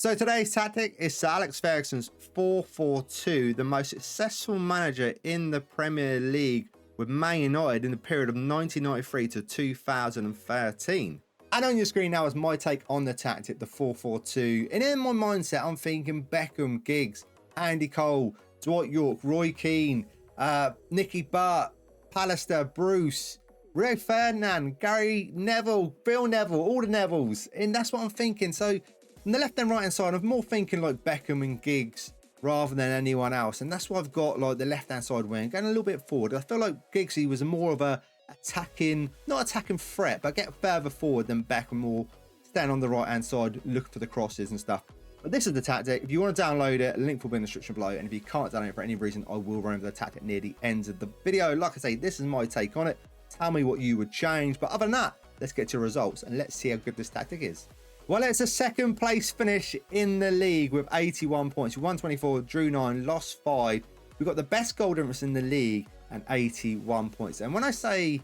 So today's tactic is Sir Alex Ferguson's 4-4-2, the most successful manager in the Premier League with Man United in the period of 1993 to 2013. And on your screen now is my take on the tactic, the 4-4-2. And in my mindset, I'm thinking Beckham, Giggs, Andy Cole, Dwight York, Roy Keane, Nicky Butt, Pallister, Bruce, Rio Ferdinand, Gary Neville, Phil Neville, all the Nevilles. And that's what I'm thinking. So on the left and right hand side, I'm more thinking like Beckham and Giggs rather than anyone else. And that's why I've got like the left hand side wing going a little bit forward. I feel like Giggsy was more of a not attacking threat, but get further forward than Beckham, or stand on the right hand side, look for the crosses and stuff. But this is the tactic. If you want to download it, link will be in the description below. And if you can't download it for any reason, I will run over the tactic near the end of the video. Like I say, this is my take on it. Tell me what you would change. But other than that, let's get to results and let's see how good this tactic is. Well, it's a second place finish in the league with 81 points. We won 24, drew 9, lost 5. We got the best goal difference in the league and 81 points. And when I say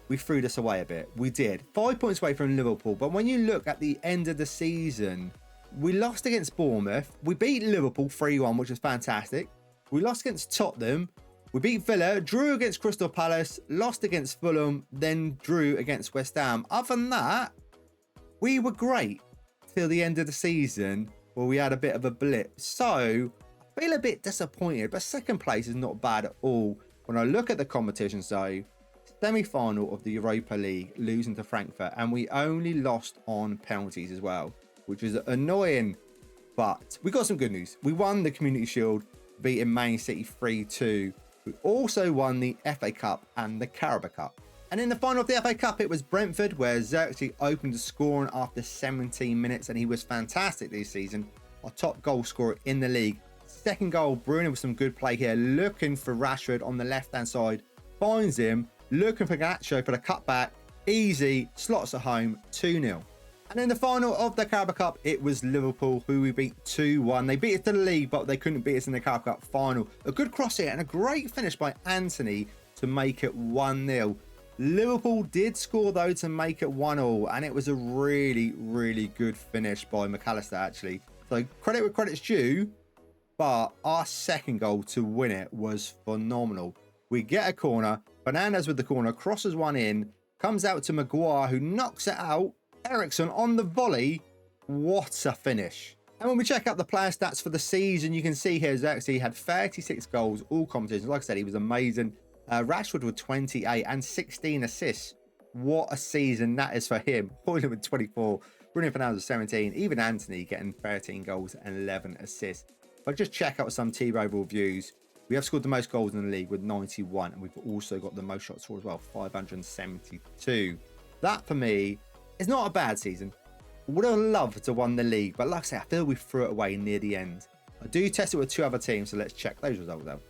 we threw this away a bit, we did. 5 points away from Liverpool. But when you look at the end of the season, we lost against Bournemouth. We beat Liverpool 3-1, which was fantastic. We lost against Tottenham. We beat Villa, drew against Crystal Palace, lost against Fulham, then drew against West Ham. Other than that, we were great till the end of the season where we had a bit of a blip. So I feel a bit disappointed, but second place is not bad at all. When I look at the competition, so semi-final of the Europa League, losing to Frankfurt, and we only lost on penalties as well, which is annoying. But we got some good news. We won the Community Shield, beating Man City 3-2. We also won the FA Cup and the Carabao Cup. And in the final of the FA Cup, it was Brentford, where Xerxes opened the scoring after 17 minutes, and he was fantastic this season. Our top goal scorer in the league. Second goal, Bruno with some good play here, looking for Rashford on the left-hand side. Finds him, looking for Garnacho for the cutback. Easy, slots at home, 2-0. And in the final of the Carabao Cup, it was Liverpool, who we beat 2-1. They beat us to the league, but they couldn't beat us in the Carabao Cup final. A good cross here and a great finish by Anthony to make it 1-0. Liverpool did score, though, to make it 1-1, and it was a really, really good finish by McAllister, actually. So credit where credit's due, but our second goal to win it was phenomenal. We get a corner, Fernandes with the corner, crosses one in, comes out to Maguire, who knocks it out. Ericsson on the volley. What a finish. And when we check out the player stats for the season, you can see here Xerxes he had 36 goals, all competitions. Like I said, he was amazing. Rashford with 28 and 16 assists. What a season that is for him. Hoyland with 24, Bruno Fernandes with 17, even Anthony getting 13 goals and 11 assists. But just check out some team overall views. We have scored the most goals in the league with 91, and we've also got the most shots scored as well, 572. That for me is not a bad season. Would have loved to won the league, but like I say, I feel we threw it away near the end. I do test it with two other teams, so let's check those results out.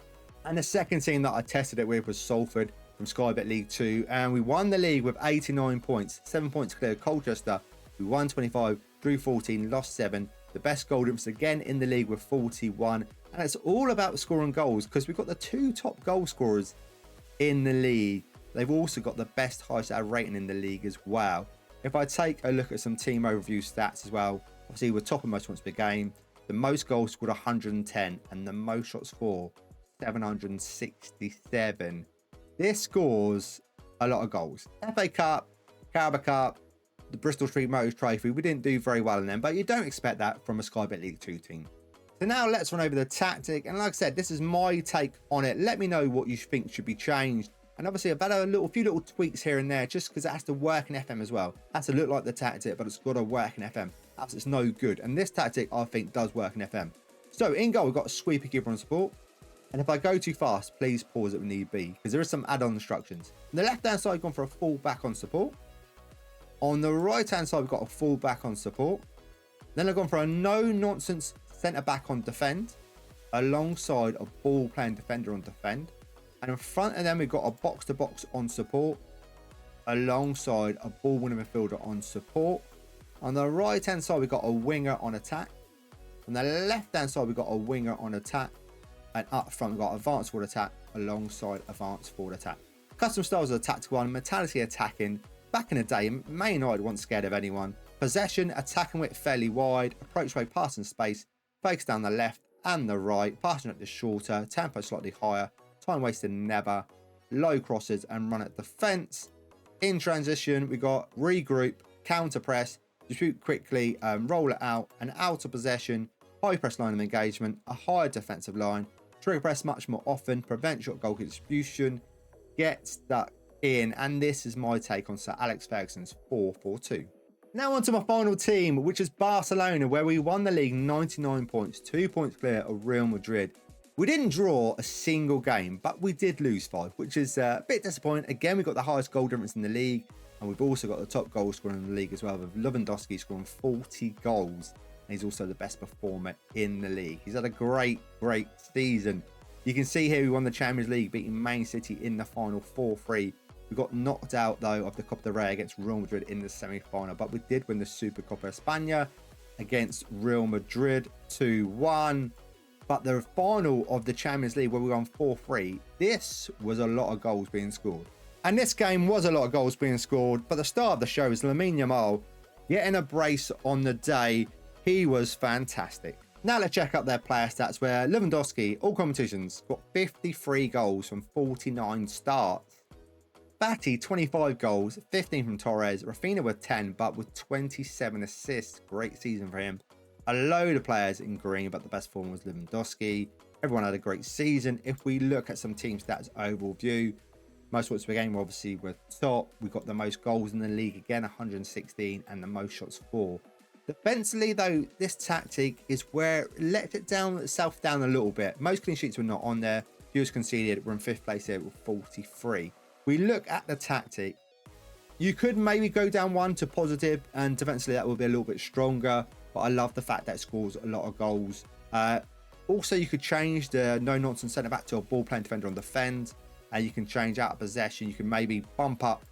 And the second team that I tested it with was Salford from Sky Bet League 2. And we won the league with 89 points. 7 points clear Colchester. We won 25, drew 14, lost 7. The best goal difference again in the league with 41. And it's all about scoring goals because we've got the two top goal scorers in the league. They've also got the best highest rating in the league as well. If I take a look at some team overview stats as well, obviously we're top of most points per game. The most goals scored 110 and the most shots for 767. This scores a lot of goals. FA Cup, Carabao Cup, the Bristol Street Motors Trophy, we didn't do very well in them, but you don't expect that from a Sky Bet League 2 team. So now let's run over the tactic, and like I said, this is my take on it. Let me know what you think should be changed. And obviously I've had a few little tweaks here and there just because it has to work in FM as well. It has to look like the tactic, but it's got to work in FM. Else it's no good. And this tactic I think does work in FM. So in goal we've got a sweeper keeper on support. And if I go too fast, please pause it when need be, because there is some add-on instructions. On the left-hand side, I've gone for a full back on support. On the right-hand side, we've got a full back on support. Then I've gone for a no-nonsense centre-back on defend, alongside a ball-playing defender on defend. And in front of them, we've got a box-to-box on support, alongside a ball-winning midfielder on support. On the right-hand side, we've got a winger on attack. On the left-hand side, we've got a winger on attack. And up front, we've got advanced forward attack alongside advanced forward attack. Custom styles are the tactical one, mentality attacking. Back in the day, Man United weren't scared of anyone. Possession, attacking width fairly wide, approach way passing space, focus down the left and the right, passing at the shorter, tempo slightly higher, time wasted never, low crosses and run at defence. In transition, we got regroup, counter press, distribute quickly, roll it out, an out of possession, high press line of engagement, a higher defensive line, trigger press much more often, prevent shot goal distribution, get stuck in. And this is my take on Sir Alex Ferguson's 4-4-2. Now on to my final team, which is Barcelona, where we won the league 99 points, 2 points clear of Real Madrid. We didn't draw a single game, but we did lose 5, which is a bit disappointing. Again, we got the highest goal difference in the league, and we've also got the top goal scorer in the league as well, with Lewandowski scoring 40 goals. And he's also the best performer in the league. He's had a great season. You can see here we won the Champions League, beating Man City in the final 4-3. We got knocked out, though, of the Copa del Rey against Real Madrid in the semi-final. But we did win the Supercopa España against Real Madrid 2-1. But the final of the Champions League, where we won 4-3, this was a lot of goals being scored. And this game was a lot of goals being scored. But the star of the show is Lamine Yamal getting a brace on the day. He was fantastic. Now let's check out their player stats, where Lewandowski, all competitions, got 53 goals from 49 starts. Batty, 25 goals, 15 from Torres. Rafinha with 10, but with 27 assists. Great season for him. A load of players in green, but the best form was Lewandowski. Everyone had a great season. If we look at some team stats overall view, most points per game obviously were top. We got the most goals in the league again, 116, and the most shots for. Defensively, though, this tactic is where it let itself down a little bit. Most clean sheets were not on there. Fewest conceded. We're in 5th place here with 43. We look at the tactic. You could maybe go down 1 to positive, and defensively that would be a little bit stronger. But I love the fact that it scores a lot of goals. Also, you could change the no-nonsense centre-back to a ball-playing defender on defend. You can change out of possession. You can maybe bump up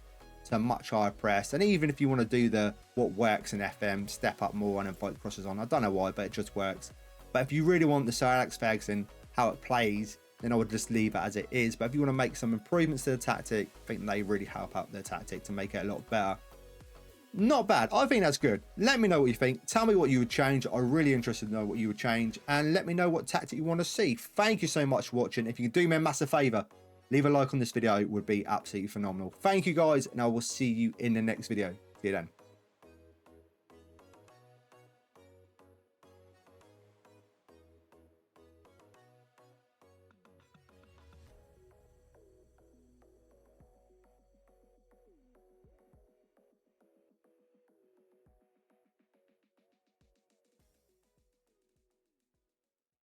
to a much higher press. And even if you want to do the what works in FM, step up more and invite crosses on. I don't know why, but it just works. But if you really want the Sir Alex Ferguson, how it plays, then I would just leave it as it is. But if you want to make some improvements to the tactic, I think they really help out their tactic to make it a lot better. Not bad. I think that's good. Let me know what you think. Tell me what you would change. I'm really interested to know what you would change. And let me know what tactic you want to see. Thank you so much for watching. If you could do me a massive favour, leave a like on this video. It would be absolutely phenomenal. Thank you guys, and I will see you in the next video. See you then.